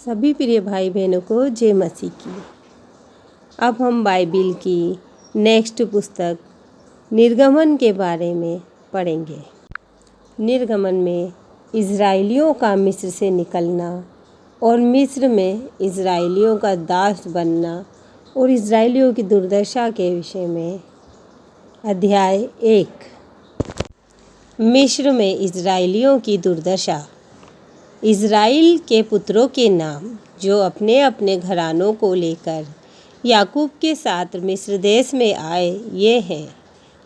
सभी प्रिय भाई बहनों को जय मसीह की। अब हम बाइबिल की नेक्स्ट पुस्तक निर्गमन के बारे में पढ़ेंगे। निर्गमन में इज़राइलियों का मिस्र से निकलना और मिस्र में इज़राइलियों का दास बनना और इज़राइलियों की दुर्दशा के विषय में अध्याय 1। मिस्र में इज़राइलियों की दुर्दशा। इज़राइल के पुत्रों के नाम जो अपने अपने घरानों को लेकर याकूब के साथ मिस्र देश में आए ये हैं: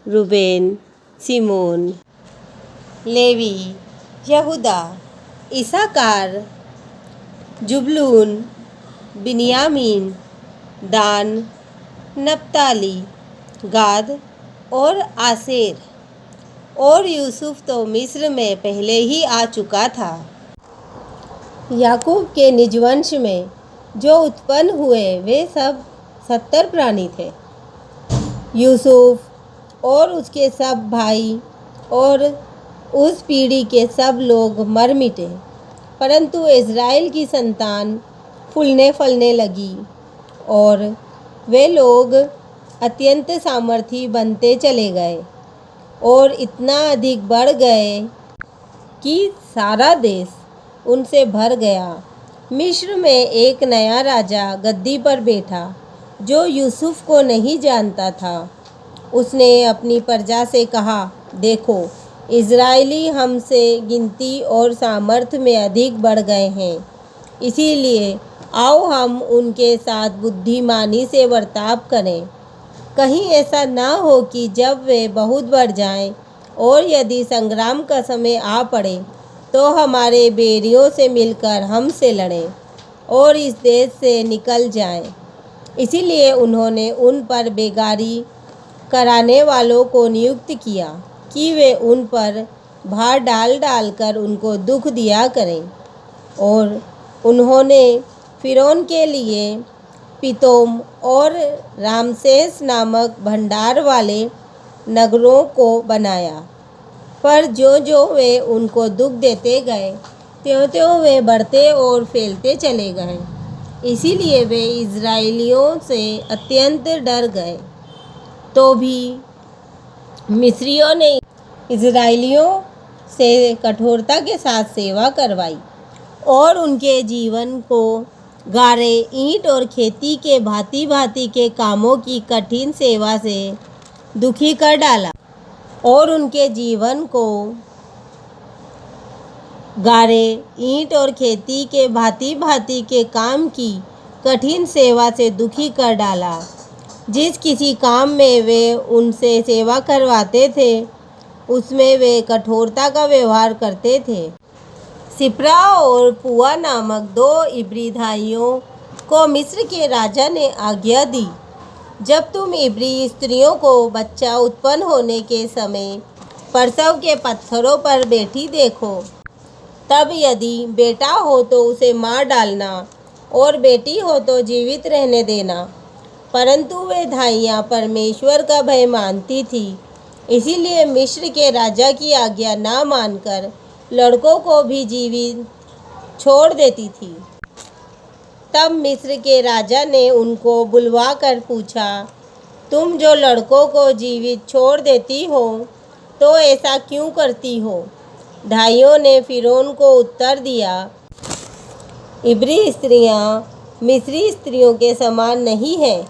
रूबेन, सिमोन, लेवी, यहूदा, इसाकार, जुबलून, बिन्यामीन, दान, नप्ताली, गाद और आसेर। और यूसुफ तो मिस्र में पहले ही आ चुका था। याकूब के निज वंश में जो उत्पन्न हुए वे सब 70 प्राणी थे। यूसुफ और उसके सब भाई और उस पीढ़ी के सब लोग मर मिटे, परंतु इज़राइल की संतान फूलने फलने लगी और वे लोग अत्यंत सामर्थी बनते चले गए और इतना अधिक बढ़ गए कि सारा देश उनसे भर गया। मिस्र में एक नया राजा गद्दी पर बैठा जो यूसुफ को नहीं जानता था। उसने अपनी प्रजा से कहा, देखो, इज़राइली हमसे गिनती और सामर्थ्य में अधिक बढ़ गए हैं, इसीलिए आओ हम उनके साथ बुद्धिमानी से बर्ताव करें। कहीं ऐसा ना हो कि जब वे बहुत बढ़ जाएं और यदि संग्राम का समय आ पड़े तो हमारे बैरियों से मिलकर हमसे लड़ें और इस देश से निकल जाएं। इसीलिए उन्होंने उन पर बेगारी कराने वालों को नियुक्त किया कि वे उन पर भार डाल डाल कर उनको दुख दिया करें। और उन्होंने फ़िरौन के लिए पितोम और रामसेस नामक भंडार वाले नगरों को बनाया, पर जो वे उनको दुख देते गए त्यों वे बढ़ते और फैलते चले गए। इसीलिए वे इज़राइलियों से अत्यंत डर गए। तो भी मिस्रियों ने इज़राइलियों से कठोरता के साथ सेवा करवाई और उनके जीवन को गारे, ईंट और खेती के भांति भांति के कामों की कठिन सेवा से दुखी कर डाला और उनके जीवन को गारे, ईंट और खेती के भांति भांति के काम की कठिन सेवा से दुखी कर डाला। जिस किसी काम में वे उनसे सेवा करवाते थे उसमें वे कठोरता का व्यवहार करते थे। सिप्रा और पुआ नामक 2 इब्री भाइयों को मिस्र के राजा ने आज्ञा दी, जब तुम इब्री स्त्रियों को बच्चा उत्पन्न होने के समय प्रसव के पत्थरों पर बैठी देखो, तब यदि बेटा हो तो उसे मार डालना और बेटी हो तो जीवित रहने देना। परंतु वे धाइयाँ परमेश्वर का भय मानती थी, इसीलिए मिस्र के राजा की आज्ञा ना मानकर लड़कों को भी जीवित छोड़ देती थी। तब मिस्र के राजा ने उनको बुलवा कर पूछा, तुम जो लड़कों को जीवित छोड़ देती हो तो ऐसा क्यों करती हो? धाइयों ने फ़िरौन को उत्तर दिया, इब्री स्त्रियाँ मिस्री स्त्रियों के समान नहीं हैं।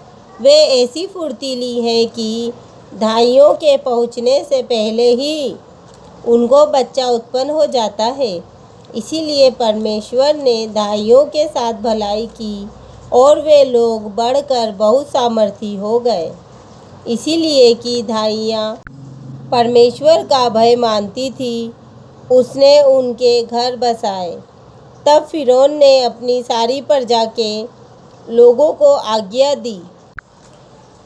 वे ऐसी फुर्तीली हैं कि धाइयों के पहुँचने से पहले ही उनको बच्चा उत्पन्न हो जाता है। इसीलिए परमेश्वर ने धाइयों के साथ भलाई की और वे लोग बढ़कर बहुत सामर्थी हो गए। इसीलिए कि धाइयाँ परमेश्वर का भय मानती थी, उसने उनके घर बसाए। तब फ़िरौन ने अपनी सारी प्रजा के लोगों को आज्ञा दी,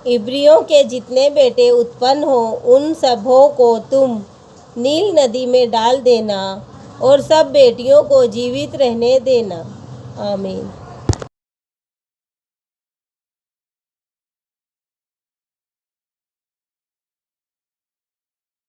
इब्रियों के जितने बेटे उत्पन्न हो उन सबों को तुम नील नदी में डाल देना और सब बेटियों को जीवित रहने देना। आमीन।